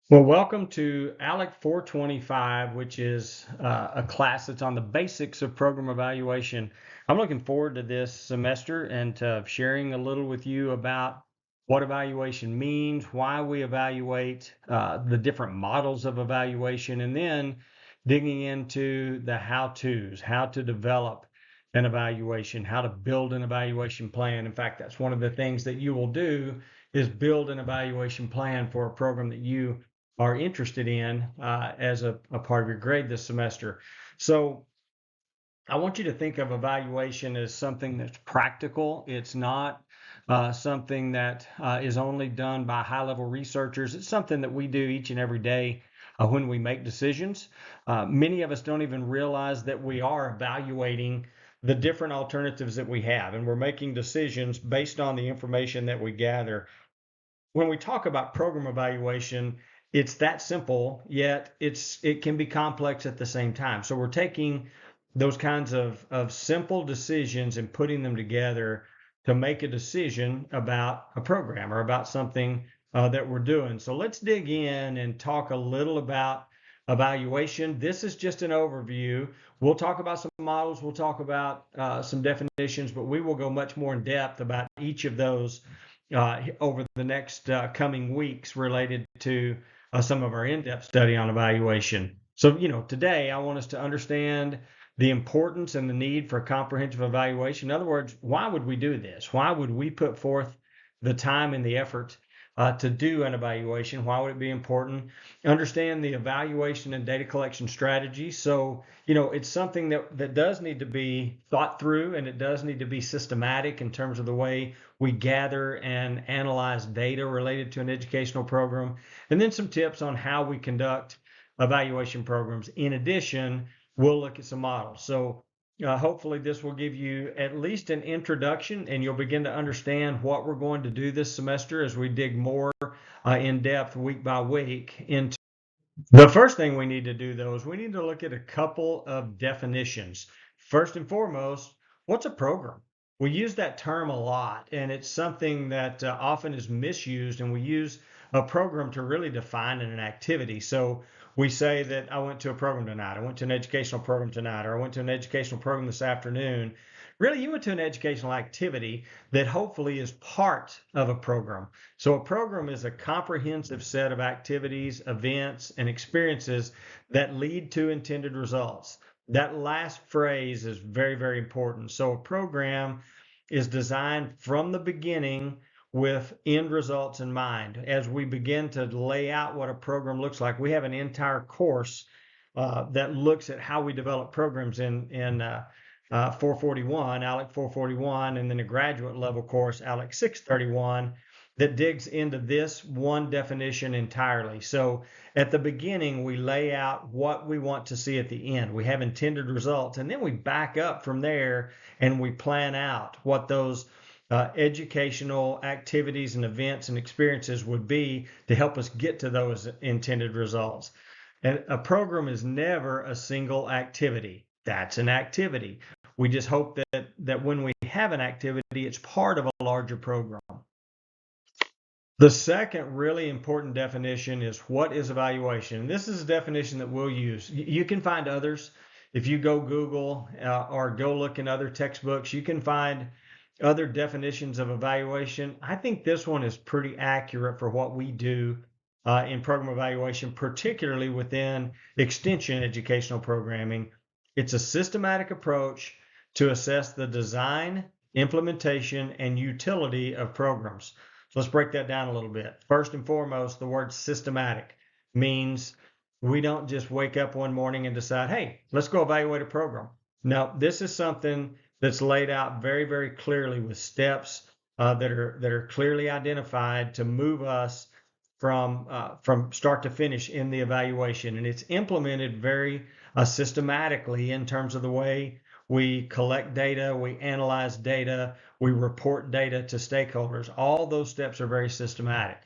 Well, welcome to ALEC 425, which is a class that's on the basics of program evaluation. I'm looking forward to this semester and to sharing a little with you about what evaluation means, why we evaluate, the different models of evaluation, and then digging into the how-tos, how to develop an evaluation, how to build an evaluation plan. In fact, that's one of the things that you will do is build an evaluation plan for a program that you are interested in as a part of your grade this semester. So I want you to think of evaluation as something that's practical. It's not something that is only done by high-level researchers. It's something that we do each and every day when we make decisions. Many of us don't even realize that we are evaluating the different alternatives that we have, and we're making decisions based on the information that we gather. When we talk about program evaluation, it's that simple, yet it can be complex at the same time. So we're taking those kinds of simple decisions and putting them together to make a decision about a program or about something that we're doing. So let's dig in and talk a little about evaluation. This is just an overview. We'll talk about some models, we'll talk about some definitions, but we will go much more in depth about each of those over the next coming weeks related to some of our in-depth study on evaluation. So, today I want us to understand the importance and the need for comprehensive evaluation. In other words, why would we do this? Why would we put forth the time and the effort to do an evaluation? Why would it be important? Understand the evaluation and data collection strategy. So, it's something that does need to be thought through, and it does need to be systematic in terms of the way we gather and analyze data related to an educational program, and then some tips on how we conduct evaluation programs. In addition, we'll look at some models. So hopefully this will give you at least an introduction, and you'll begin to understand what we're going to do this semester as we dig more in depth week by week into. The first thing we need to do, though, is we need to look at a couple of definitions. First and foremost, what's a program? We use that term a lot, and it's something that often is misused, and we use a program to really define an activity. So we say that I went to a program tonight, I went to an educational program tonight, or I went to an educational program this afternoon. Really, you went to an educational activity that hopefully is part of a program. So a program is a comprehensive set of activities, events, and experiences that lead to intended results. That last phrase is very, very important. So a program is designed from the beginning with end results in mind. As we begin to lay out what a program looks like, we have an entire course that looks at how we develop programs in 441, ALEC 441, and then a graduate level course, ALEC 631, that digs into this one definition entirely. So at the beginning, we lay out what we want to see at the end. We have intended results, and then we back up from there and we plan out what those educational activities and events and experiences would be to help us get to those intended results. And a program is never a single activity. That's an activity. We just hope that when we have an activity, it's part of a larger program. The second really important definition is what is evaluation. And this is a definition that we'll use. You can find others. If you go Google or go look in other textbooks, you can find other definitions of evaluation. I think this one is pretty accurate for what we do in program evaluation, particularly within extension educational programming. It's a systematic approach to assess the design, implementation, and utility of programs. So let's break that down a little bit. First and foremost, the word systematic means we don't just wake up one morning and decide, hey, let's go evaluate a program. No, this is something that's laid out very, very clearly with steps that are clearly identified to move us from start to finish in the evaluation, and it's implemented very systematically in terms of the way we collect data, we analyze data, we report data to stakeholders. All those steps are very systematic.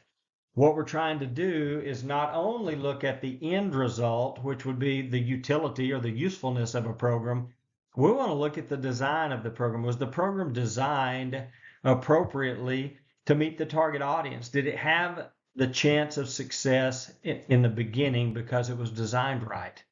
What we're trying to do is not only look at the end result, which would be the utility or the usefulness of a program, we want to look at the design of the program. Was the program designed appropriately to meet the target audience? Did it have the chance of success in the beginning because it was designed right.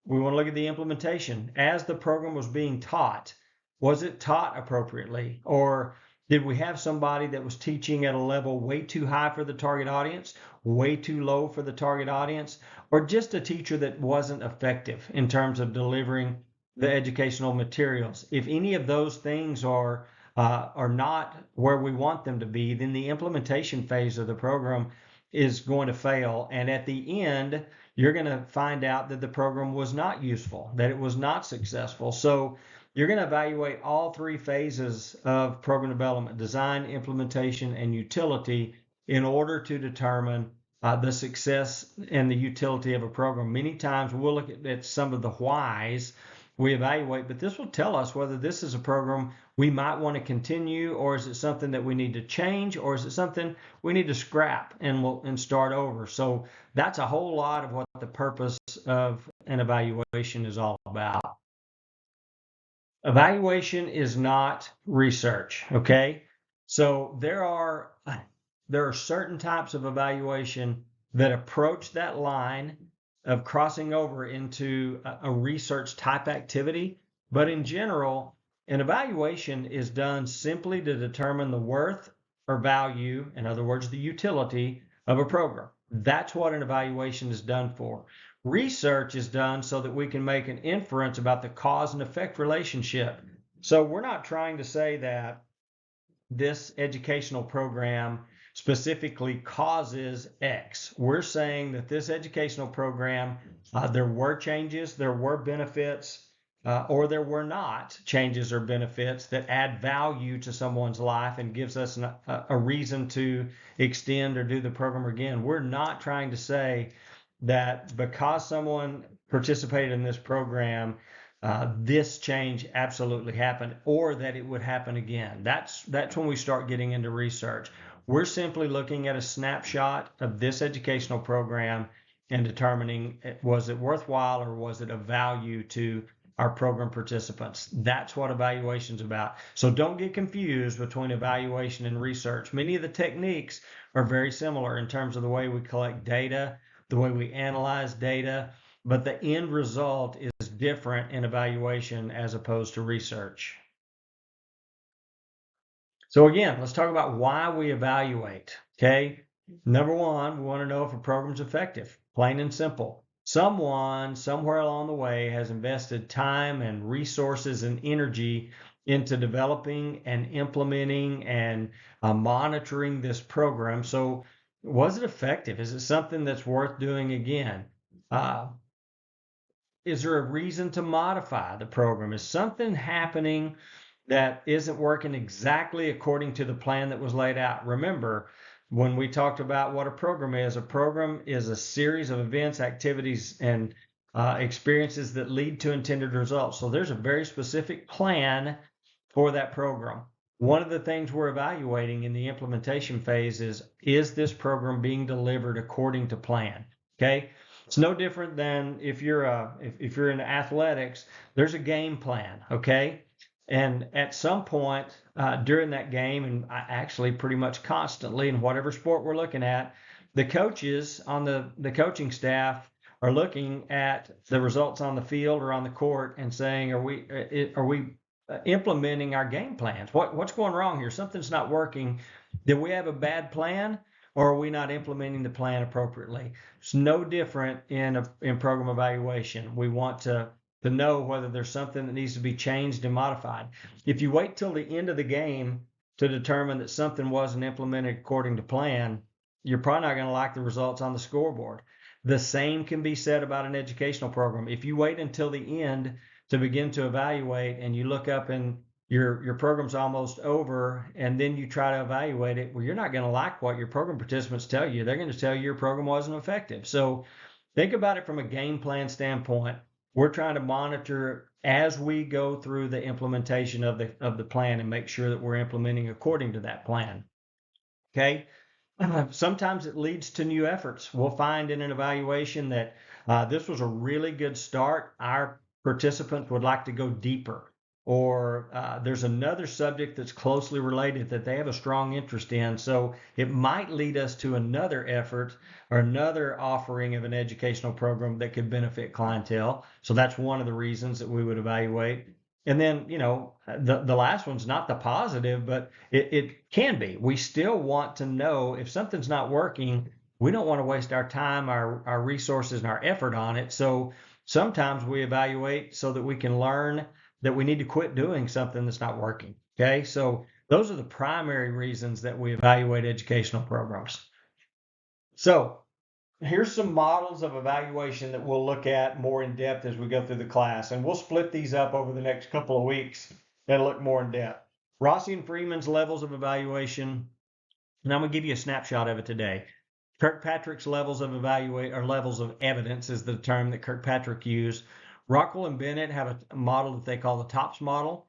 We want to look at the implementation. As the program was being taught, was it taught appropriately? Or did we have somebody that was teaching at a level way too high for the target audience, way too low for the target audience, or just a teacher that wasn't effective in terms of delivering the educational materials? If any of those things are not where we want them to be, then the implementation phase of the program is going to fail. And at the end, you're going to find out that the program was not useful, that it was not successful. So you're going to evaluate all three phases of program development: design, implementation, and utility, in order to determine the success and the utility of a program. Many times we'll look at some of the whys we evaluate, but this will tell us whether this is a program we might want to continue, or is it something that we need to change, or is it something we need to scrap and start over. So that's a whole lot of what the purpose of an evaluation is all about. Evaluation is not research, okay? So there are certain types of evaluation that approach that line of crossing over into a research type activity. But in general, an evaluation is done simply to determine the worth or value, in other words, the utility of a program. That's what an evaluation is done for. Research is done so that we can make an inference about the cause and effect relationship. So we're not trying to say that this educational program specifically causes X. We're saying that this educational program, there were changes, there were benefits, or there were not changes or benefits that add value to someone's life and gives us a reason to extend or do the program again. We're not trying to say that because someone participated in this program, this change absolutely happened, or that it would happen again. That's when we start getting into research. We're simply looking at a snapshot of this educational program and determining, was it worthwhile or was it of value to our program participants. That's what evaluation is about. So don't get confused between evaluation and research. Many of the techniques are very similar in terms of the way we collect data, the way we analyze data, but the end result is different in evaluation as opposed to research. So again, let's talk about why we evaluate, okay? Number one, we want to know if a program's effective, plain and simple. Someone, somewhere along the way, has invested time and resources and energy into developing and implementing and monitoring this program. So was it effective? Is it something that's worth doing again? Is there a reason to modify the program? Is something happening that isn't working exactly according to the plan that was laid out? Remember, when we talked about what a program is a series of events, activities, and experiences that lead to intended results. So there's a very specific plan for that program. One of the things we're evaluating in the implementation phase is this program being delivered according to plan? Okay. It's no different than if you're in athletics, there's a game plan, okay? And at some point during that game, and actually pretty much constantly in whatever sport we're looking at, the coaches on the coaching staff are looking at the results on the field or on the court and saying, are we implementing our game plans? What's going wrong here? Something's not working. Did we have a bad plan? Or are we not implementing the plan appropriately? It's no different in program evaluation. We want to know whether there's something that needs to be changed and modified. If you wait till the end of the game to determine that something wasn't implemented according to plan, you're probably not going to like the results on the scoreboard. The same can be said about an educational program. If you wait until the end to begin to evaluate and you look up and your program's almost over, and then you try to evaluate it, well, you're not going to like what your program participants tell you. They're going to tell you your program wasn't effective. So think about it from a game plan standpoint. We're trying to monitor as we go through the implementation of the plan and make sure that we're implementing according to that plan. Okay. Sometimes it leads to new efforts. We'll find in an evaluation that this was a really good start. Our participants would like to go deeper. or there's another subject that's closely related that they have a strong interest in. So it might lead us to another effort or another offering of an educational program that could benefit clientele. So that's one of the reasons that we would evaluate. And then, the last one's not the positive, but it can be. We still want to know if something's not working, we don't want to waste our time, our resources, and our effort on it. So sometimes we evaluate so that we can learn that we need to quit doing something that's not working. Okay, so those are the primary reasons that we evaluate educational programs. So here's some models of evaluation that we'll look at more in depth as we go through the class, and we'll split these up over the next couple of weeks and look more in depth. Rossi and Freeman's levels of evaluation, and I'm going to give you a snapshot of it today. Kirkpatrick's levels of evaluate or levels of evidence is the term that Kirkpatrick used. Rockwell and Bennett have a model that they call the TOPS model.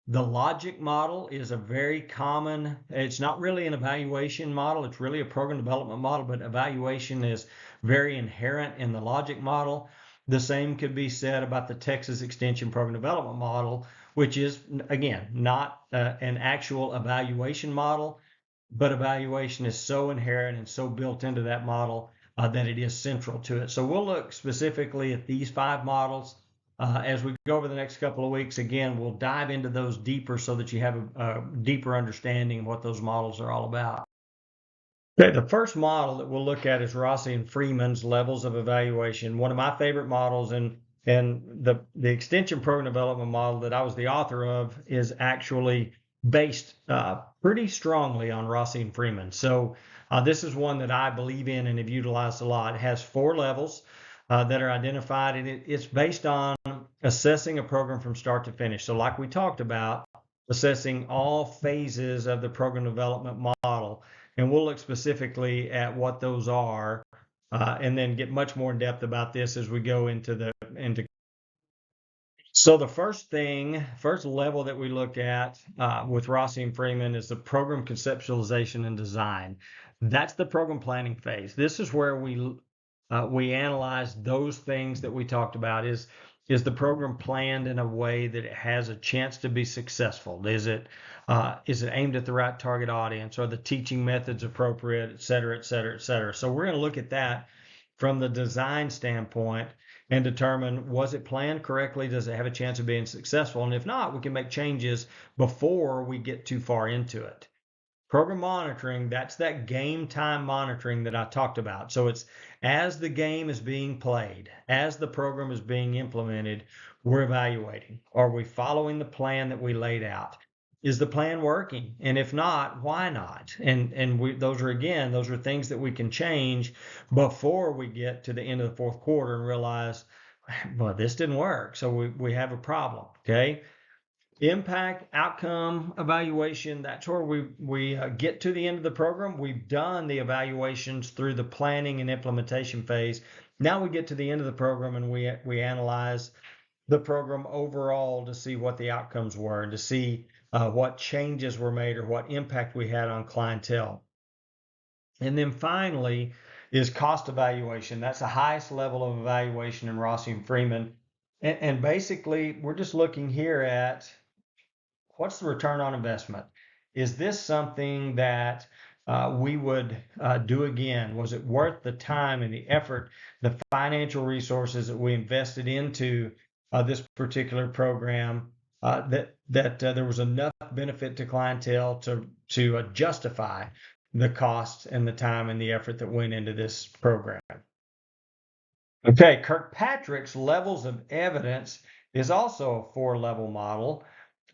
The logic model is a very common, it's not really an evaluation model, it's really a program development model, but evaluation is very inherent in the logic model. The same could be said about the Texas Extension Program Development Model, which is, again, not an actual evaluation model, but evaluation is so inherent and so built into that model that it is central to it. So we'll look specifically at these 5 models. As we go over the next couple of weeks, again, we'll dive into those deeper so that you have a deeper understanding of what those models are all about. Okay, the first model that we'll look at is Rossi and Freeman's levels of evaluation. One of my favorite models, and the extension program development model that I was the author of is actually based pretty strongly on Rossi and Freeman. So this is one that I believe in and have utilized a lot. It has 4 levels that are identified, and it's based on assessing a program from start to finish. So like we talked about, assessing all phases of the program development model. And we'll look specifically at what those are, and then get much more in depth about this as we go into. So the first level that we look at with Rossi and Freeman is the program conceptualization and design. That's the program planning phase. This is where we analyze those things that we talked about. Is the program planned in a way that it has a chance to be successful? Is it aimed at the right target audience? Are the teaching methods appropriate, et cetera, et cetera, et cetera? So we're going to look at that from the design standpoint and determine, was it planned correctly? Does it have a chance of being successful? And if not, we can make changes before we get too far into it. Program monitoring, that's that game time monitoring that I talked about. So it's as the game is being played, as the program is being implemented, we're evaluating. Are we following the plan that we laid out? Is the plan working? And if not, why not? And those are things that we can change before we get to the end of the 4th quarter and realize, well, this didn't work. So we have a problem. Okay. Impact outcome evaluation, that's where we get to the end of the program. We've done the evaluations through the planning and implementation phase. Now we get to the end of the program and we analyze the program overall to see what the outcomes were and to see what changes were made or what impact we had on clientele. And then finally is cost evaluation. That's the highest level of evaluation in Rossi and Freeman. And basically, we're just looking here at what's the return on investment? Is this something that we would do again? Was it worth the time and the effort, the financial resources that we invested into this particular program, that there was enough benefit to clientele to justify the cost and the time and the effort that went into this program? Okay, Kirkpatrick's levels of evidence is also a 4-level model,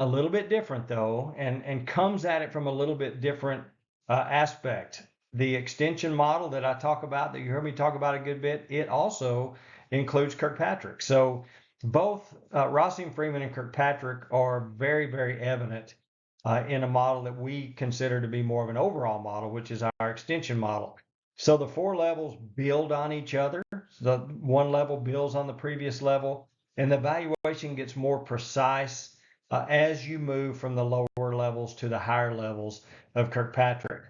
a little bit different though, and comes at it from a little bit different aspect. The extension model that I talk about, that you heard me talk about a good bit, it also includes Kirkpatrick. So both Rossi and Freeman and Kirkpatrick are very, very evident in a model that we consider to be more of an overall model, which is our extension model. So the 4 levels build on each other. The one level builds on the previous level, and the evaluation gets more precise as you move from the lower levels to the higher levels of Kirkpatrick.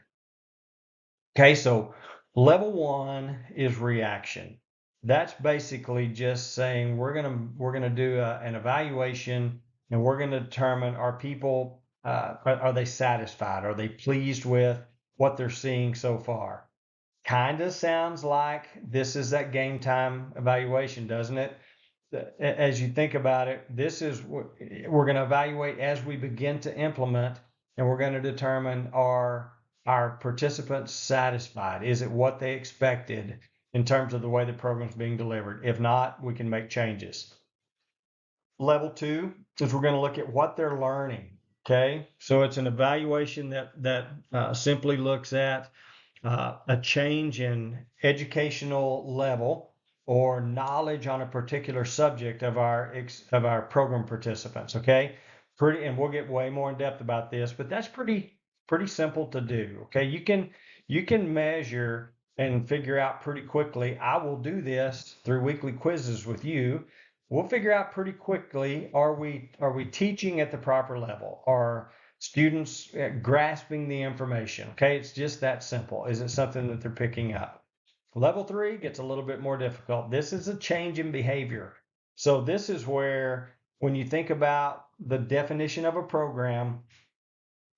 Okay, so level 1 is reaction. That's basically just saying we're gonna do an evaluation and we're going to determine, are people, are they satisfied? Are they pleased with what they're seeing so far? Kind of sounds like this is that game time evaluation, doesn't it? As you think about it, this is we're going to evaluate as we begin to implement, and we're going to determine, are our participants satisfied? Is it what they expected in terms of the way the program's being delivered? If not, we can make changes. Level two is we're going to look at what they're learning. Okay, so it's an evaluation that simply looks at a change in educational level or knowledge on a particular subject of our program participants. Okay, and we'll get way more in depth about this, but that's pretty simple to do. Okay, you can measure and figure out pretty quickly. I will do this through weekly quizzes with you. We'll figure out pretty quickly, are we teaching at the proper level? Are students grasping the information? Okay, it's just that simple. Is it something that they're picking up? Level three gets a little bit more difficult. This is a change in behavior. So this is where, when you think about the definition of a program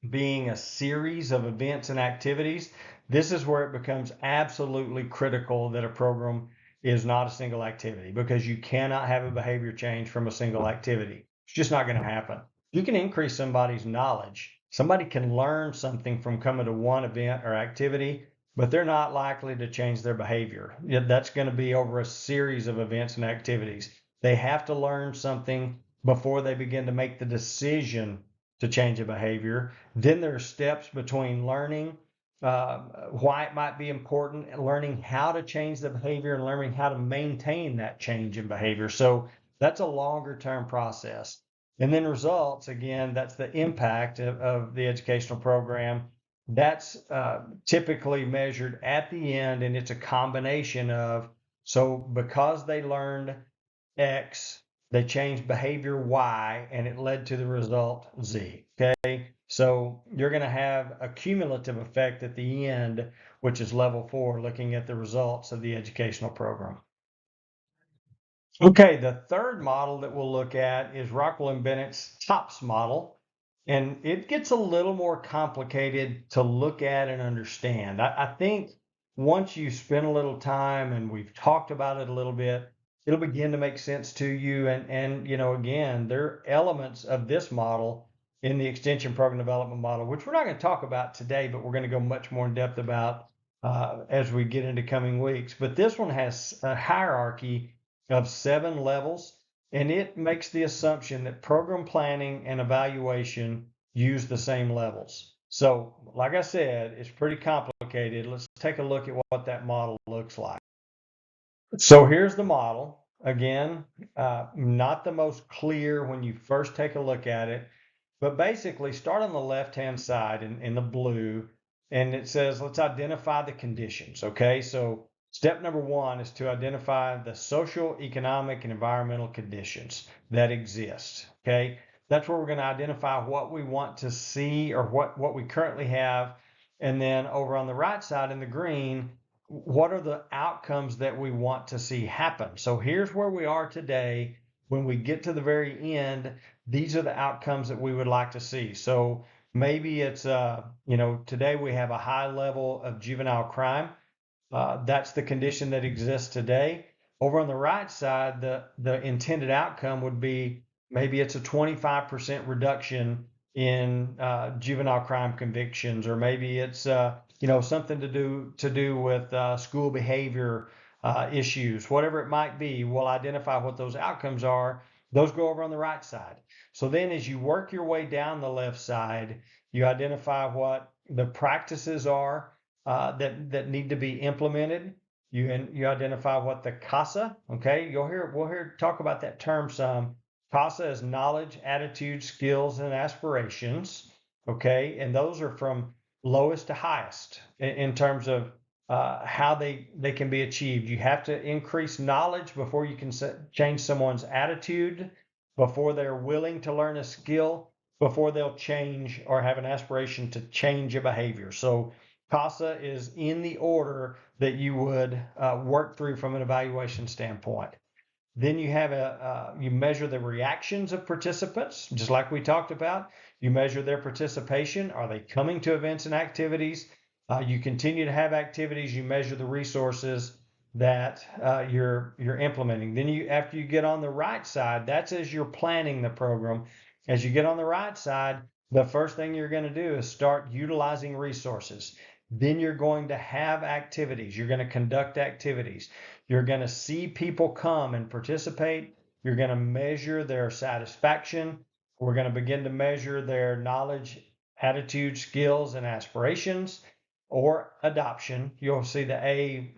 being a series of events and activities, this is where it becomes absolutely critical that a program is not a single activity, because you cannot have a behavior change from a single activity. It's just not going to happen. You can increase somebody's knowledge. Somebody can learn something from coming to one event or activity, but they're not likely to change their behavior. That's going to be over a series of events and activities. They have to learn something before they begin to make the decision to change a behavior. Then there are steps between learning why it might be important, and learning how to change the behavior, and learning how to maintain that change in behavior. So that's a longer term process. And then results, again, that's the impact of the educational program. That's typically measured at the end, and it's a combination of, so because they learned X, they changed behavior Y, and it led to the result Z. Okay, so you're going to have a cumulative effect at the end, which is level four, looking at the results of the educational program. Okay, the third model that we'll look at is Rockwell and Bennett's TOPS model, and it gets a little more complicated to look at and understand. I think once you spend a little time and we've talked about it a little bit, it'll begin to make sense to you. And again, there are elements of this model in the extension program development model, which we're not going to talk about today, but we're going to go much more in depth about as we get into coming weeks. But this one has a hierarchy of 7 levels, and it makes the assumption that program planning and evaluation use the same levels. So, like I said, it's pretty complicated. Let's take a look at what that model looks like. So here's the model. Again, not the most clear when you first take a look at it, but basically start on the left-hand side in the blue, and it says, let's identify the conditions. Okay, so step number one is to identify the social, economic, and environmental conditions that exist. Okay, that's where we're going to identify what we want to see, or what we currently have. And then over on the right side in the green, what are the outcomes that we want to see happen? So here's where we are today. When we get to the very end, these are the outcomes that we would like to see. So maybe it's, today we have a high level of juvenile crime. That's the condition that exists today. Over on the right side, the intended outcome would be, maybe it's a 25% reduction in juvenile crime convictions, or maybe it's something to do with school behavior issues, whatever it might be. We'll identify what those outcomes are. Those go over on the right side. So then, as you work your way down the left side, you identify what the practices are that need to be implemented. You identify what the CASA. Okay, we'll hear talk about that term some. CASA is knowledge, attitude, skills, and aspirations. Okay, and those are from lowest to highest in terms of how they can be achieved. You have to increase knowledge before you can change someone's attitude, before they're willing to learn a skill, before they'll change or have an aspiration to change a behavior. So CASA is in the order that you would work through from an evaluation standpoint. Then you have you measure the reactions of participants, just like we talked about. You measure their participation. Are they coming to events and activities? You continue to have activities. You measure the resources that you're implementing. Then after you get on the right side, that's as you're planning the program. As you get on the right side, the first thing you're going to do is start utilizing resources. Then you're going to have activities. You're going to conduct activities. You're going to see people come and participate. You're going to measure their satisfaction. We're going to begin to measure their knowledge, attitude, skills, and aspirations or adoption. You'll see the A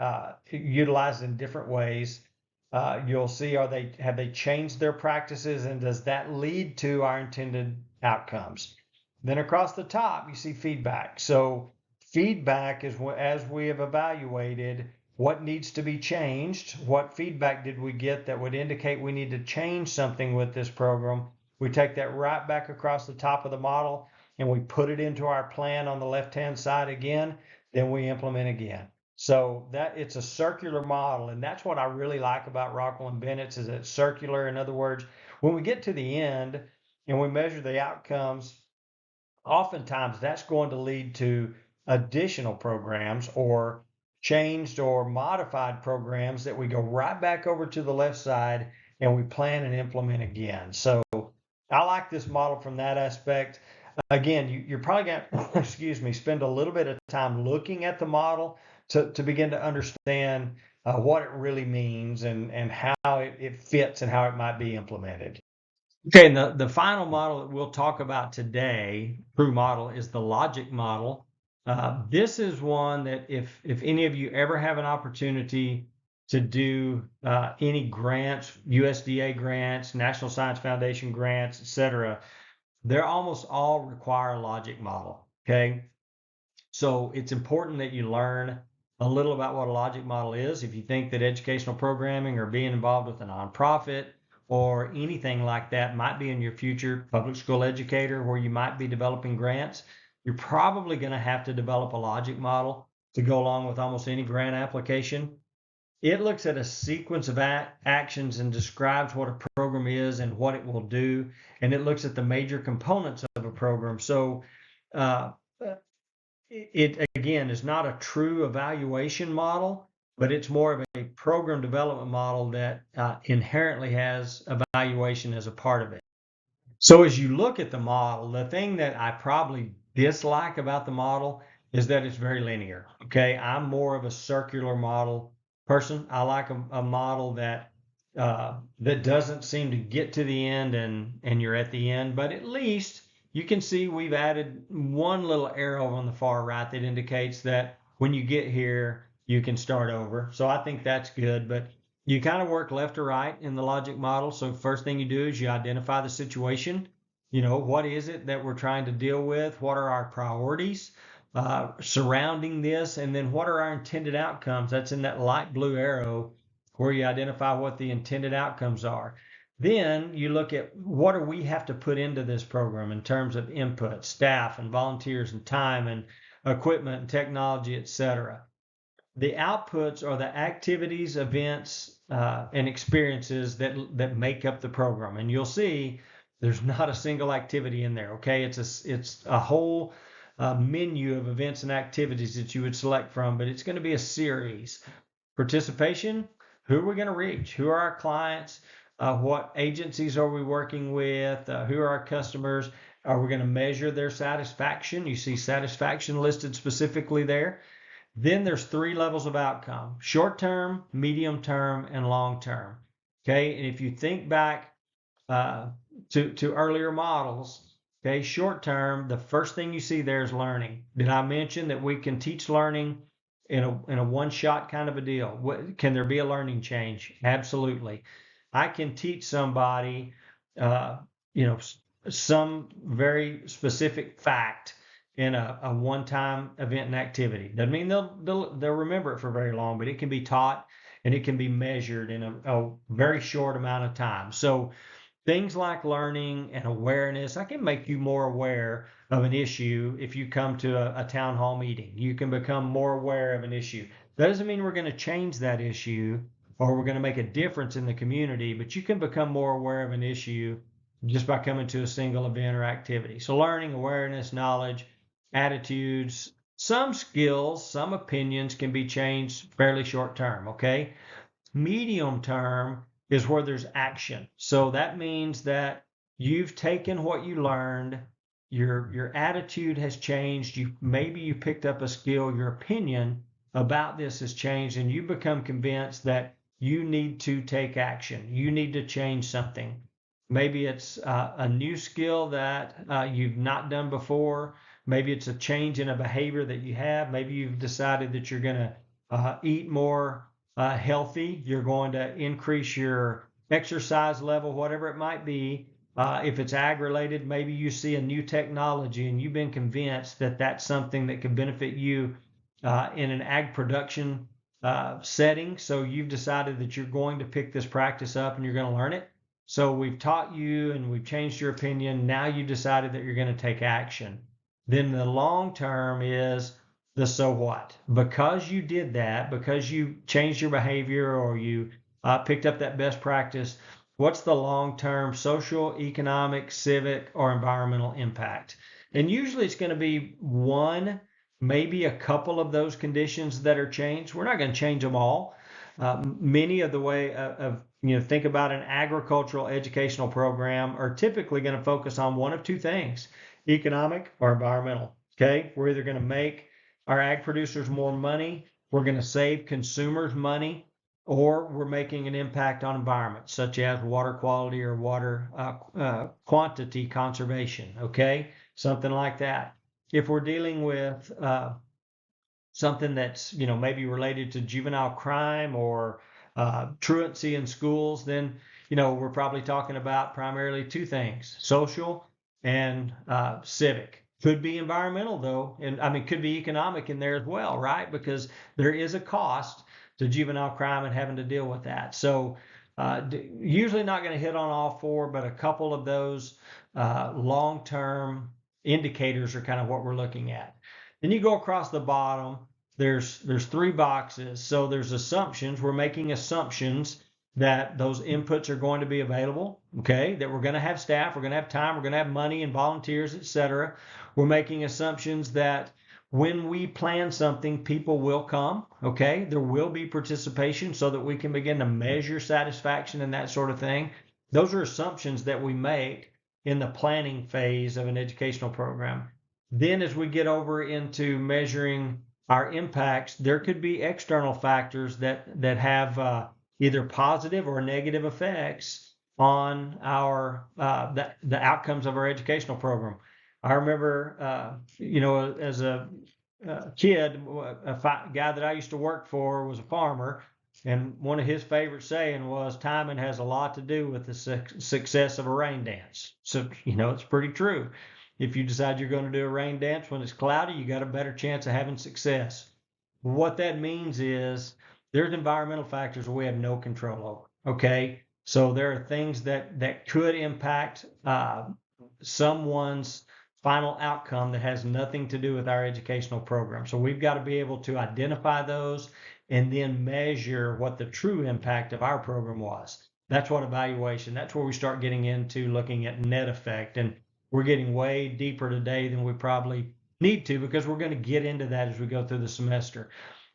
utilized in different ways. You'll see have they changed their practices, and does that lead to our intended outcomes? Then across the top, you see feedback. So feedback is as we have evaluated what needs to be changed, what feedback did we get that would indicate we need to change something with this program. We take that right back across the top of the model and we put it into our plan on the left-hand side again, then we implement again. So that it's a circular model, and that's what I really like about Rockwell and Bennett's is it's circular. In other words, when we get to the end and we measure the outcomes, oftentimes that's going to lead to additional programs or changed or modified programs that we go right back over to the left side and we plan and implement again. So I like this model from that aspect. Again, you're probably going to, excuse me, spend a little bit of time looking at the model to begin to understand what it really means and how it fits and how it might be implemented. Okay, and the final model that we'll talk about today, true model, is the logic model. This is one that if any of you ever have an opportunity to do any grants, USDA grants, National Science Foundation grants, etc., they're almost all require a logic model. Okay, so it's important that you learn a little about what a logic model is. If you think that educational programming or being involved with a nonprofit or anything like that might be in your future public school educator where you might be developing grants, you're probably going to have to develop a logic model to go along with almost any grant application. It looks at a sequence of actions and describes what a program is and what it will do, and it looks at the major components of a program. So uh, it again is not a true evaluation model, but it's more of a program development model that inherently has evaluation as a part of it. So as you look at the model, the thing that I probably dislike about the model is that it's very linear. Okay, I'm more of a circular model person. I like a model that doesn't seem to get to the end and you're at the end, but at least you can see we've added one little arrow on the far right that indicates that when you get here, you can start over. So I think that's good, but you kind of work left to right in the logic model. So first thing you do is you identify the situation. You know, what is it that we're trying to deal with? What are our priorities surrounding this? And then what are our intended outcomes? That's in that light blue arrow where you identify what the intended outcomes are. Then you look at what do we have to put into this program in terms of input, staff and volunteers and time and equipment and technology, etc. The outputs are the activities, events, and experiences that make up the program. And you'll see there's not a single activity in there. Okay, it's a whole menu of events and activities that you would select from, but it's going to be a series. Participation, who are we going to reach? Who are our clients? What agencies are we working with? Who are our customers? Are we going to measure their satisfaction? You see satisfaction listed specifically there. Then there's three levels of outcome: short term, medium term, and long term. Okay, and if you think back uh, to earlier models, okay, short term, the first thing you see there is learning. Did I mention that we can teach learning in a one shot kind of a deal? Can there be a learning change? Absolutely. I can teach somebody, uh, you know, some very specific fact in a one-time event and activity. Doesn't mean they'll remember it for very long, but it can be taught and it can be measured in a very short amount of time. So things like learning and awareness, I can make you more aware of an issue if you come to a town hall meeting. You can become more aware of an issue. That doesn't mean we're going to change that issue, or we're going to make a difference in the community, but you can become more aware of an issue just by coming to a single event or activity. So learning, awareness, knowledge, attitudes, some skills, some opinions can be changed fairly short term, okay? Medium term is where there's action. So that means that you've taken what you learned, your attitude has changed, you picked up a skill, your opinion about this has changed, and you become convinced that you need to take action. You need to change something. Maybe it's a new skill that you've not done before. Maybe it's a change in a behavior that you have. Maybe you've decided that you're going to eat more healthy. You're going to increase your exercise level, whatever it might be. If it's ag related, maybe you see a new technology and you've been convinced that that's something that can benefit you in an ag production setting. So you've decided that you're going to pick this practice up and you're going to learn it. So we've taught you and we've changed your opinion. Now you decided that you're going to take action. Then the long term is the so what. Because you did that, because you changed your behavior or you picked up that best practice, what's the long term social, economic, civic, or environmental impact? And usually it's going to be one, maybe a couple of those conditions that are changed. We're not going to change them all. Many of the way of think about an agricultural educational program are typically going to focus on one of two things, economic or environmental. Okay, we're either going to make our ag producers more money, we're going to save consumers money, or we're making an impact on environment, such as water quality or water quantity conservation. Okay, something like that. If we're dealing with something that's maybe related to juvenile crime or truancy in schools, then we're probably talking about primarily two things: social and civic. Could be environmental though, and I mean could be economic in there as well, right? Because there is a cost to juvenile crime and having to deal with that. So usually not going to hit on all four, but a couple of those long-term indicators are kind of what we're looking at. Then you go across the bottom, there's three boxes. So there's assumptions. We're making assumptions that those inputs are going to be available, okay? That we're going to have staff, we're going to have time, we're going to have money and volunteers, etc. We're making assumptions that when we plan something, people will come, okay? There will be participation so that we can begin to measure satisfaction and that sort of thing. Those are assumptions that we make in the planning phase of an educational program. Then as we get over into measuring our impacts, there could be external factors that have either positive or negative effects on our the outcomes of our educational program. I remember, as a kid, a guy that I used to work for was a farmer, and one of his favorite saying was, "Timing has a lot to do with the success of a rain dance." So, it's pretty true. If you decide you're going to do a rain dance when it's cloudy, you got a better chance of having success. What that means is there's environmental factors we have no control over. Okay, so there are things that could impact someone's final outcome that has nothing to do with our educational program. So we've got to be able to identify those and then measure what the true impact of our program was. That's what evaluation, that's where we start getting into looking at net effect. And we're getting way deeper today than we probably need to, because we're going to get into that as we go through the semester.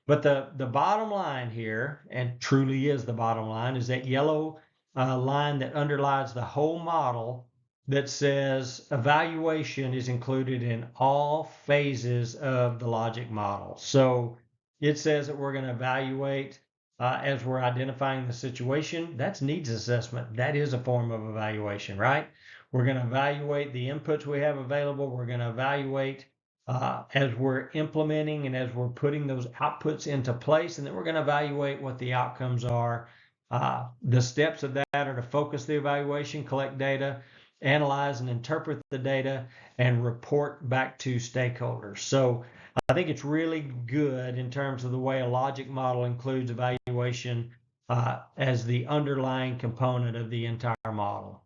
But the bottom line here, and truly is the bottom line, is that yellow line that underlies the whole model that says evaluation is included in all phases of the logic model. So it says that we're going to evaluate as we're identifying the situation. That's needs assessment. That is a form of evaluation, right? We're going to evaluate the inputs we have available. We're going to evaluate as we're implementing and as we're putting those outputs into place, and then we're going to evaluate what the outcomes are. The steps of that are to focus the evaluation, collect data, analyze and interpret the data, and report back to stakeholders. So I think it's really good in terms of the way a logic model includes evaluation as the underlying component of the entire model.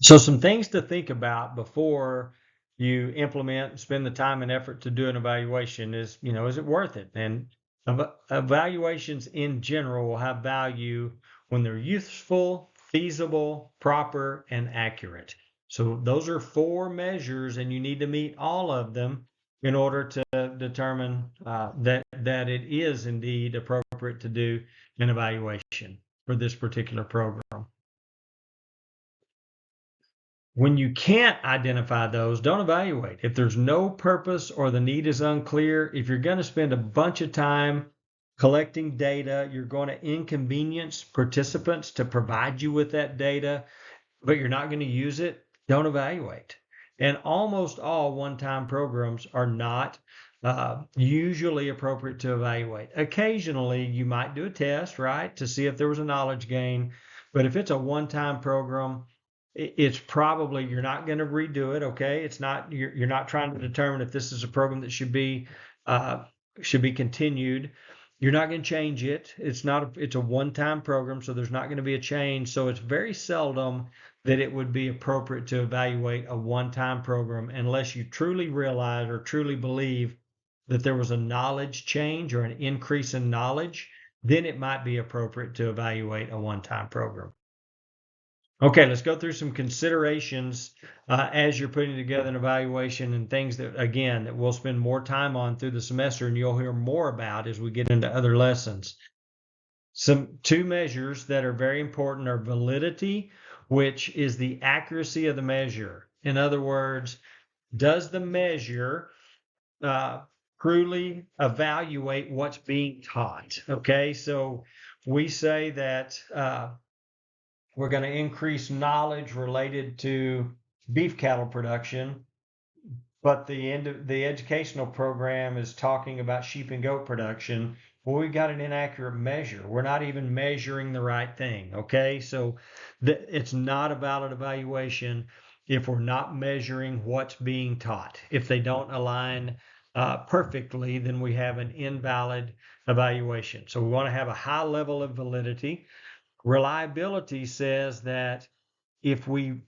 So some things to think about before you implement, spend the time and effort to do an evaluation is, is it worth it? And Evaluations in general will have value when they're useful, feasible, proper, and accurate. So those are 4 measures, and you need to meet all of them in order to determine that it is indeed appropriate to do an evaluation for this particular program. When you can't identify those, don't evaluate. If there's no purpose or the need is unclear, if you're going to spend a bunch of time collecting data, you're going to inconvenience participants to provide you with that data, but you're not going to use it, don't evaluate. And almost all one-time programs are not usually appropriate to evaluate. Occasionally, you might do a test, right, to see if there was a knowledge gain. But if it's a one-time program, it's probably you're not going to redo it. Okay, it's not you're not trying to determine if this is a program that should be continued. You're not going to change it. It's a one-time program, so there's not going to be a change. So it's very seldom that it would be appropriate to evaluate a one-time program unless you truly realize or truly believe that there was a knowledge change or an increase in knowledge. Then it might be appropriate to evaluate a one-time program. Okay, let's go through some considerations as you're putting together an evaluation and things that, again, that we'll spend more time on through the semester and you'll hear more about as we get into other lessons. Some 2 measures that are very important are validity, which is the accuracy of the measure. In other words, does the measure truly evaluate what's being taught? Okay, so we say that we're going to increase knowledge related to beef cattle production, but the educational program is talking about sheep and goat production. Well, we got an inaccurate measure. We're not even measuring the right thing. Okay, so it's not a valid evaluation if we're not measuring what's being taught. If they don't align perfectly, then we have an invalid evaluation. So we want to have a high level of validity. Reliability says that if we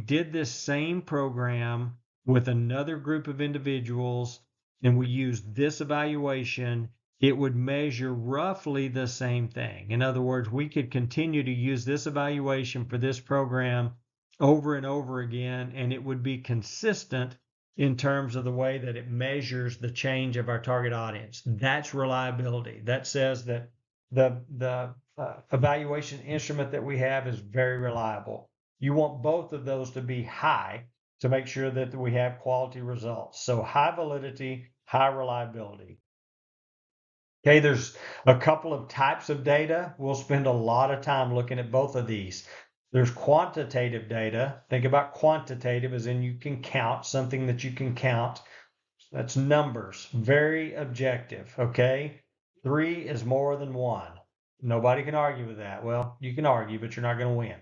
did this same program with another group of individuals and we used this evaluation, it would measure roughly the same thing. In other words, we could continue to use this evaluation for this program over and over again, and it would be consistent in terms of the way that it measures the change of our target audience. That's reliability. That says that the evaluation instrument that we have is very reliable. You want both of those to be high to make sure that we have quality results. So high validity, high reliability. Okay, there's a couple of types of data. We'll spend a lot of time looking at both of these. There's quantitative data. Think about quantitative as in you can count, something that you can count. That's numbers, very objective, okay? 3 is more than 1. Nobody can argue with that. Well, you can argue, but you're not going to win.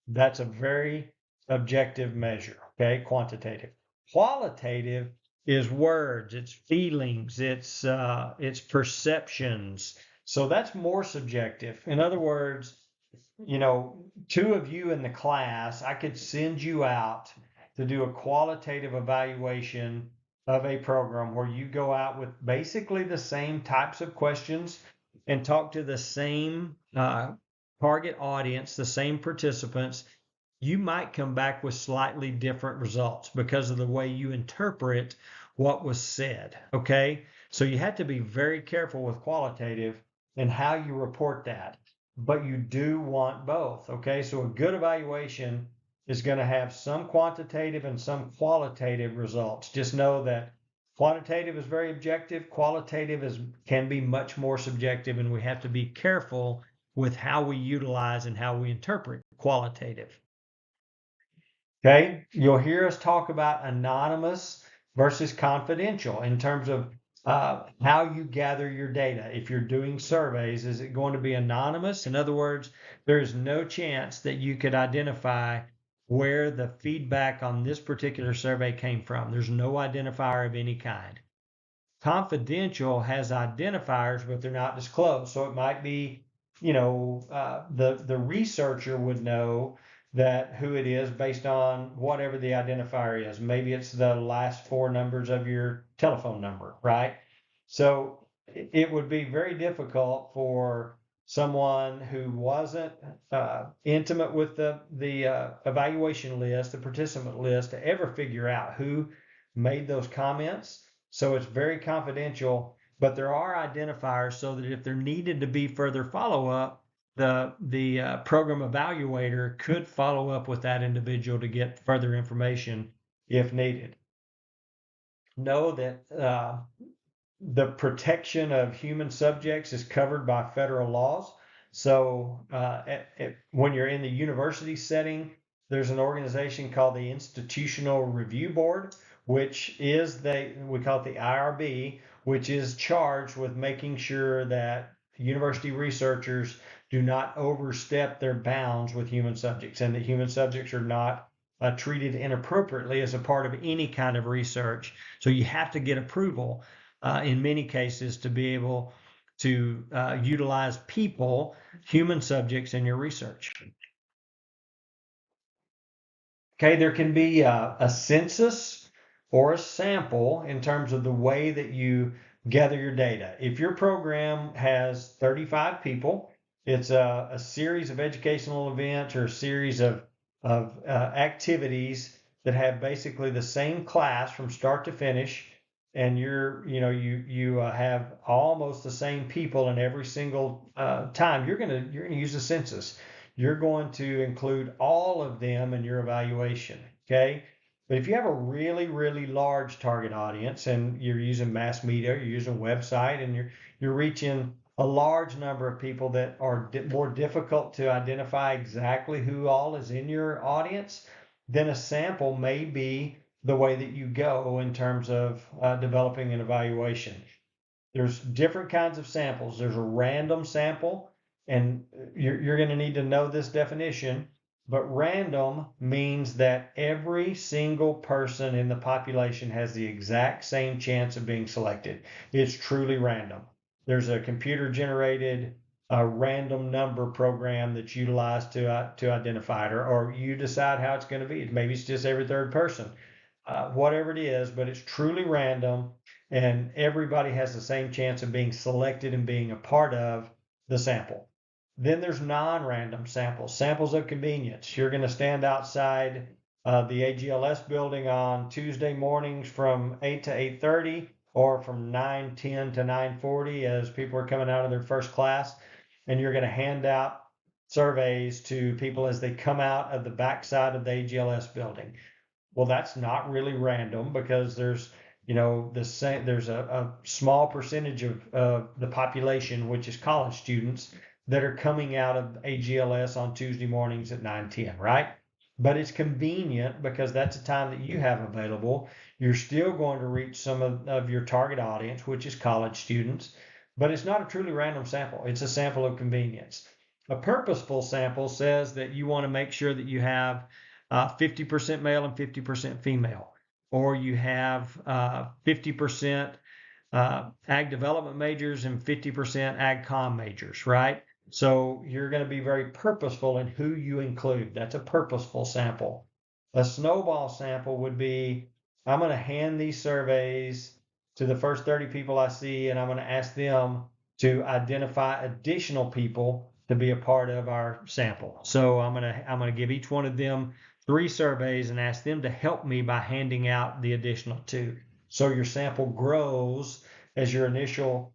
That's a very objective measure, okay? Quantitative. Qualitative is words, it's feelings, it's perceptions. So that's more subjective. In other words, 2 of you in the class, I could send you out to do a qualitative evaluation of a program where you go out with basically the same types of questions and talk to the same target audience, the same participants. You might come back with slightly different results because of the way you interpret what was said. Okay, so you have to be very careful with qualitative and how you report that, but you do want both. Okay, so a good evaluation is going to have some quantitative and some qualitative results. Just know that quantitative is very objective, qualitative can be much more subjective, and we have to be careful with how we utilize and how we interpret qualitative. Okay, you'll hear us talk about anonymous versus confidential in terms of how you gather your data. If you're doing surveys, is it going to be anonymous? In other words, there is no chance that you could identify where the feedback on this particular survey came from. There's no identifier of any kind. Confidential has identifiers, but they're not disclosed. So it might be, the researcher would know that who it is based on whatever the identifier is. Maybe it's the last 4 numbers of your telephone number, right? So it would be very difficult for someone who wasn't intimate with the evaluation list, the participant list, to ever figure out who made those comments. So it's very confidential, but there are identifiers so that if there needed to be further follow-up, the program evaluator could follow up with that individual to get further information if needed. Know that the protection of human subjects is covered by federal laws. So when you're in the university setting, there's an organization called the Institutional Review Board, which is we call it the IRB, which is charged with making sure that university researchers do not overstep their bounds with human subjects, and that human subjects are not treated inappropriately as a part of any kind of research. So you have to get approval in many cases to be able to utilize people, human subjects in your research. Okay, there can be a census or a sample in terms of the way that you gather your data. If your program has 35 people, it's a series of educational events or a series of activities that have basically the same class from start to finish, and you have almost the same people in every single time. You're gonna use a census. You're going to include all of them in your evaluation, okay? But if you have a really, really large target audience and you're using mass media, you're using website, and you're reaching a large number of people that are more difficult to identify exactly who all is in your audience, then a sample may be the way that you go in terms of developing an evaluation. There's different kinds of samples. There's a random sample, and you're going to need to know this definition, but random means that every single person in the population has the exact same chance of being selected. It's truly random. There's a computer generated random number program that's utilized to identify it, or you decide how it's going to be. Maybe it's just every third person, whatever it is, but it's truly random, and everybody has the same chance of being selected and being a part of the sample. Then there's non-random samples, samples of convenience. You're going to stand outside the AGLS building on Tuesday mornings from 8 to 8:30, or from 9:10 to 9:40 as people are coming out of their first class, and you're going to hand out surveys to people as they come out of the backside of the AGLS building. Well, that's not really random, because there's there's a small percentage of the population, which is college students, that are coming out of AGLS on Tuesday mornings at 9:10, right? But it's convenient because that's the time that you have available. You're still going to reach some of your target audience, which is college students, but it's not a truly random sample. It's a sample of convenience. A purposeful sample says that you want to make sure that you have 50% male and 50% female, or you have 50% ag development majors and 50% ag com majors, right? So you're going to be very purposeful in who you include. That's a purposeful sample. A snowball sample would be, I'm going to hand these surveys to the first 30 people I see, and I'm going to ask them to identify additional people to be a part of our sample. So I'm going to give each one of them 3 surveys and ask them to help me by handing out the additional 2. So your sample grows as your initial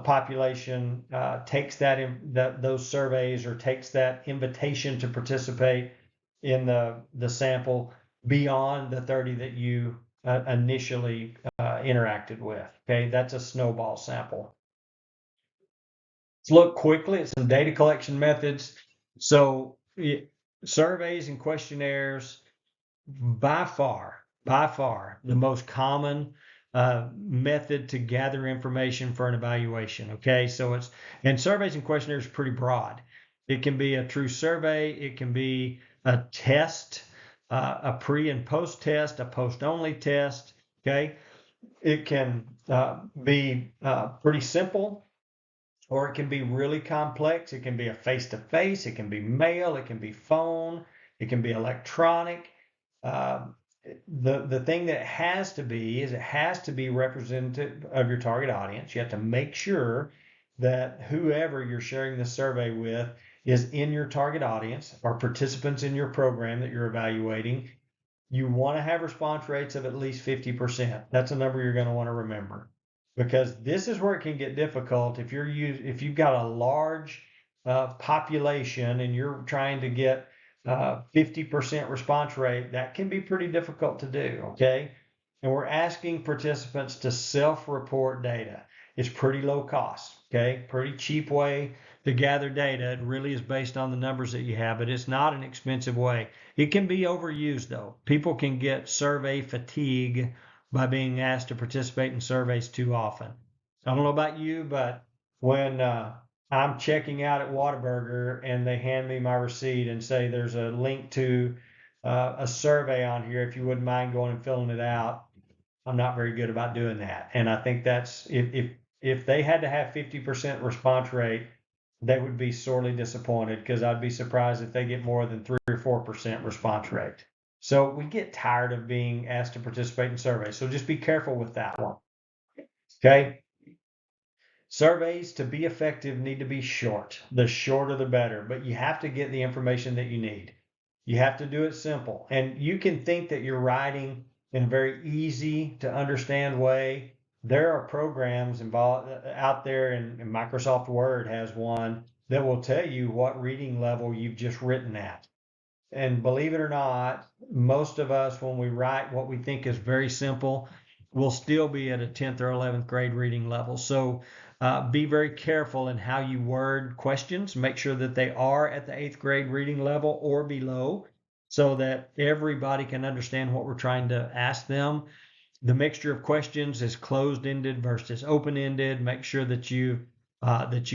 population takes those surveys, or takes that invitation to participate in the sample beyond the 30 that you initially interacted with. Okay, that's a snowball sample. Let's look quickly at some data collection methods. So surveys and questionnaires, by far, the most common method to gather information for an evaluation. Okay, so and surveys and questionnaires are pretty broad. It can be a true survey, it can be a test, a pre and post test, a post only test. Okay, it can be pretty simple, or it can be really complex. It can be a face to face, it can be mail, it can be phone, it can be electronic. the thing that it has to be is it has to be representative of your target audience. You have to make sure that whoever you're sharing the survey with is in your target audience or participants in your program that you're evaluating. You want to have response rates of at least 50%. That's a number you're going to want to remember, because this is where it can get difficult if you've got a large population and you're trying to get 50% response rate. That can be pretty difficult to do. Okay, and we're asking participants to self-report data. It's pretty low cost. Okay, pretty cheap way to gather data. It really is based on the numbers that you have, but it's not an expensive way. It can be overused though. People can get survey fatigue by being asked to participate in surveys too often. I don't know about you, but when I'm checking out at Whataburger and they hand me my receipt and say there's a link to a survey on here, if you wouldn't mind going and filling it out, I'm not very good about doing that. And I think that's if they had to have 50% response rate, they would be sorely disappointed, because I'd be surprised if they get more than 3 or 4% response rate. So we get tired of being asked to participate in surveys. So just be careful with that one. Okay. Surveys, to be effective, need to be short. The shorter the better, but you have to get the information that you need. You have to do it simple. And you can think that you're writing in a very easy to understand way. There are programs involved out there, and Microsoft Word has one that will tell you what reading level you've just written at. And believe it or not, most of us, when we write what we think is very simple, will still be at a 10th or 11th grade reading level. So be very careful in how you word questions. Make sure that they are at the 8th grade reading level or below, so that everybody can understand what we're trying to ask them. The mixture of questions is closed-ended versus open-ended. Make sure that you've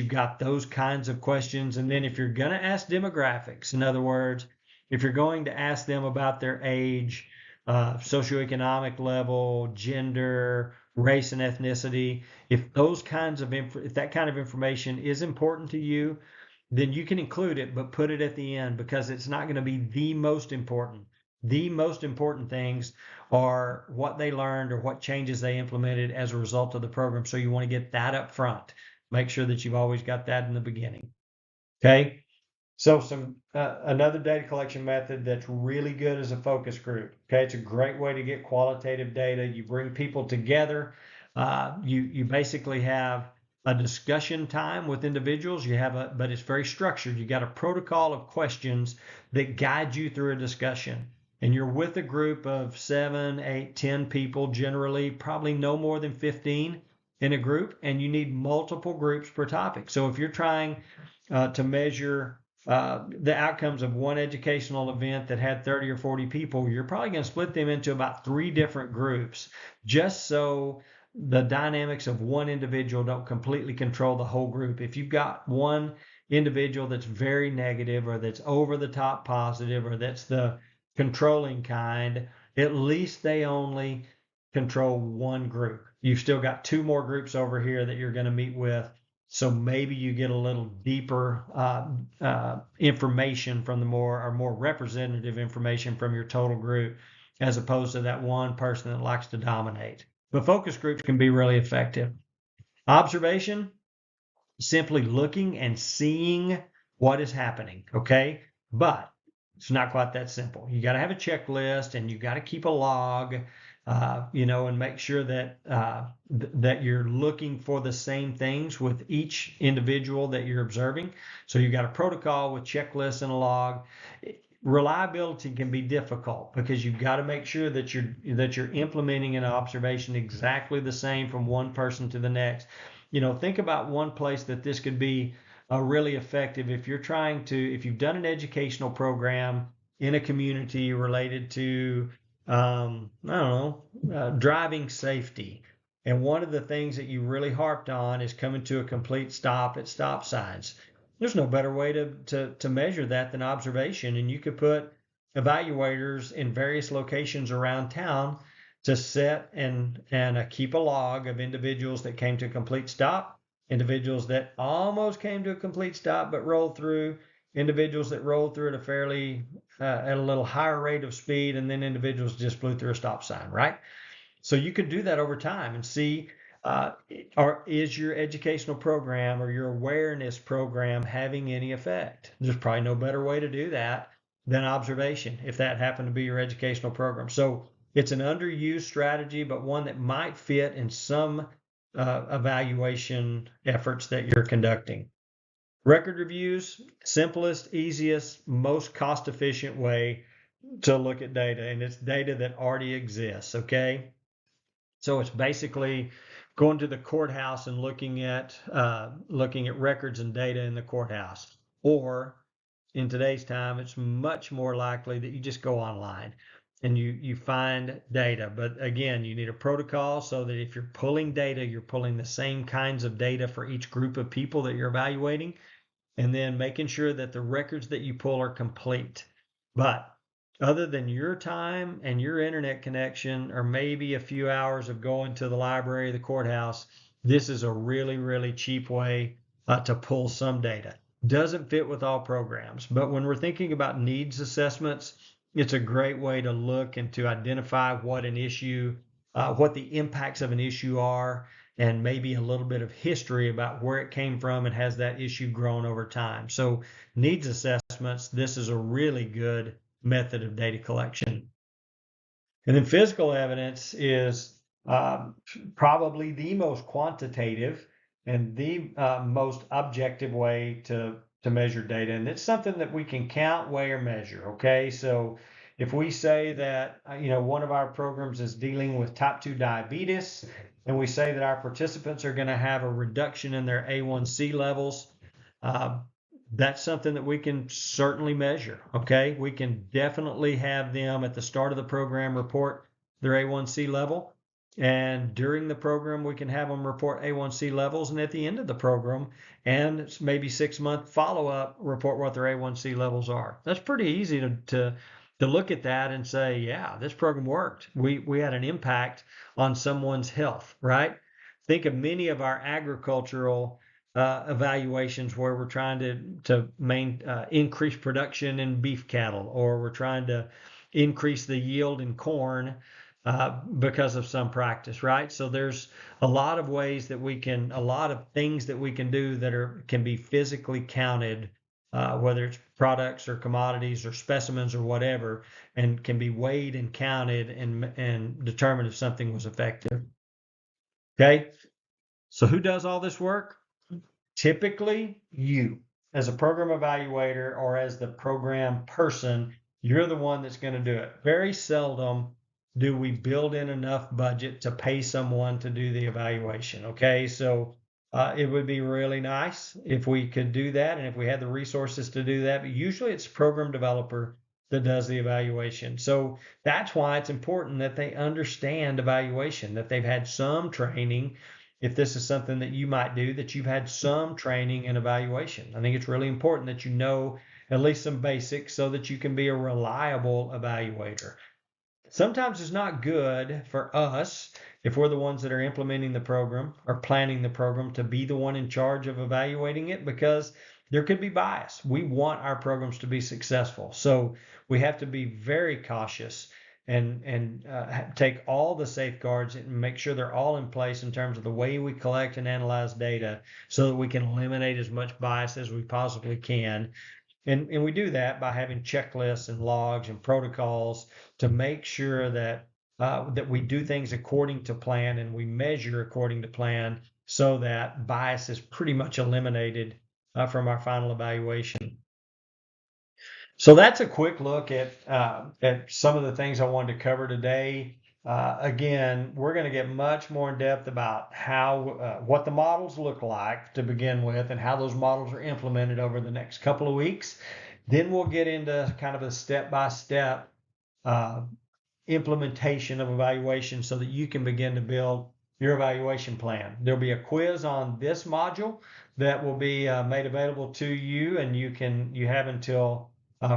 got those kinds of questions. And then if you're going to ask demographics, in other words, if you're going to ask them about their age, socioeconomic level, gender, race and ethnicity, if that kind of information is important to you, then you can include it, but put it at the end, because it's not going to be the most important. The most important things are what they learned or what changes they implemented as a result of the program. So you want to get that up front. Make sure that you've always got that in the beginning. Okay. So another data collection method that's really good is a focus group. Okay, it's a great way to get qualitative data. You bring people together. You basically have a discussion time with individuals. But it's very structured. You got a protocol of questions that guide you through a discussion. And you're with a group of 7, 8, 10 people, generally, probably no more than 15 in a group, and you need multiple groups per topic. So if you're trying to measure the outcomes of one educational event that had 30 or 40 people, you're probably going to split them into about 3 different groups, just so the dynamics of one individual don't completely control the whole group. If you've got one individual that's very negative, or that's over the top positive, or that's the controlling kind, at least they only control one group. You've still got 2 more groups over here that you're going to meet with. So maybe you get a little deeper information from the more representative information from your total group, as opposed to that one person that likes to dominate. But focus groups can be really effective. Observation, simply looking and seeing what is happening. Okay, but it's not quite that simple. You got to have a checklist, and you got to keep a log. And make sure that that you're looking for the same things with each individual that you're observing. So you've got a protocol with checklists and a log. Reliability can be difficult, because you've got to make sure that you're implementing an observation exactly the same from one person to the next. Think about one place that this could be really effective. If you've done an educational program in a community related to I don't know, driving safety. And one of the things that you really harped on is coming to a complete stop at stop signs. There's no better way to measure that than observation. And you could put evaluators in various locations around town to set and keep a log of individuals that came to a complete stop, individuals that almost came to a complete stop but rolled through, individuals that rolled through at a fairly at a little higher rate of speed, and then individuals just flew through a stop sign, right? So you could do that over time and see, uh, or is your educational program or your awareness program having any effect? There's probably no better way to do that than observation if that happened to be your educational program. So it's an underused strategy, but one that might fit in some evaluation efforts that you're conducting. Record reviews, simplest, easiest, most cost efficient way to look at data, and it's data that already exists, okay? So it's basically going to the courthouse and looking at records and data in the courthouse. Or in today's time, it's much more likely that you just go online and you find data. But again, you need a protocol so that if you're pulling data, you're pulling the same kinds of data for each group of people that you're evaluating, and then making sure that the records that you pull are complete. But other than your time and your internet connection, or maybe a few hours of going to the library, the courthouse, this is a really, really cheap way to pull some data. Doesn't fit with all programs, but when we're thinking about needs assessments, it's a great way to look and to identify what an issue, what the impacts of an issue are, and maybe a little bit of history about where it came from and has that issue grown over time. So needs assessments, this is a really good method of data collection. And then physical evidence is probably the most quantitative and the most objective way to measure data. And it's something that we can count, weigh, or measure. Okay, so if we say that one of our programs is dealing with type 2 diabetes, and we say that our participants are going to have a reduction in their A1C levels, uh, that's something that we can certainly measure. Okay, we can definitely have them at the start of the program report their A1C level, and during the program we can have them report A1C levels, and at the end of the program and maybe 6-month follow-up report what their A1C levels are. That's pretty easy to look at that and say, yeah, this program worked. We had an impact on someone's health, right? Think of many of our agricultural evaluations where we're trying to increase production in beef cattle, or we're trying to increase the yield in corn because of some practice, right? So there's a lot of ways that a lot of things that we can do that can be physically counted, whether it's products or commodities or specimens or whatever, and can be weighed and counted and determine if something was effective. Okay, so who does all this work? Typically, you, as a program evaluator or as the program person, you're the one that's going to do it. Very seldom do we build in enough budget to pay someone to do the evaluation. Okay, so it would be really nice if we could do that and if we had the resources to do that, but usually it's program developer that does the evaluation. So that's why it's important that they understand evaluation, that they've had some training. If this is something that you might do, that you've had some training and evaluation. I think it's really important that you know at least some basics so that you can be a reliable evaluator. Sometimes it's not good for us, if we're the ones that are implementing the program or planning the program, to be the one in charge of evaluating it, because there could be bias. We want our programs to be successful. So we have to be very cautious and take all the safeguards and make sure they're all in place in terms of the way we collect and analyze data, so that we can eliminate as much bias as we possibly can. And we do that by having checklists and logs and protocols to make sure that that we do things according to plan and we measure according to plan, so that bias is pretty much eliminated from our final evaluation. So that's a quick look at some of the things I wanted to cover today. Again, we're going to get much more in depth about how what the models look like to begin with, and how those models are implemented over the next couple of weeks. Then we'll get into kind of a step-by-step implementation of evaluation, so that you can begin to build your evaluation plan. There'll be a quiz on this module that will be made available to you, and you have until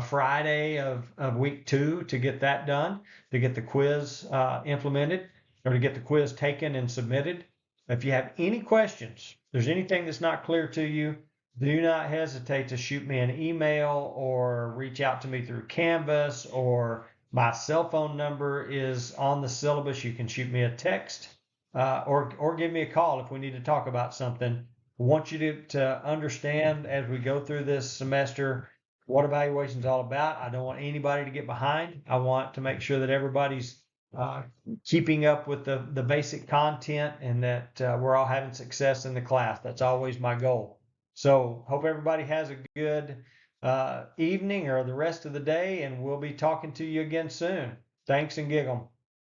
Friday of week 2 to get that done, to get the quiz implemented, or to get the quiz taken and submitted. If you have any questions, if there's anything that's not clear to you, do not hesitate to shoot me an email or reach out to me through Canvas, or my cell phone number is on the syllabus. You can shoot me a text, or give me a call if we need to talk about something. I want you to understand as we go through this semester what evaluation is all about. I don't want anybody to get behind. I want to make sure that everybody's uh, keeping up with the basic content, and that we're all having success in the class. That's always my goal. So hope everybody has a good evening or the rest of the day, and we'll be talking to you again soon. Thanks and giggle.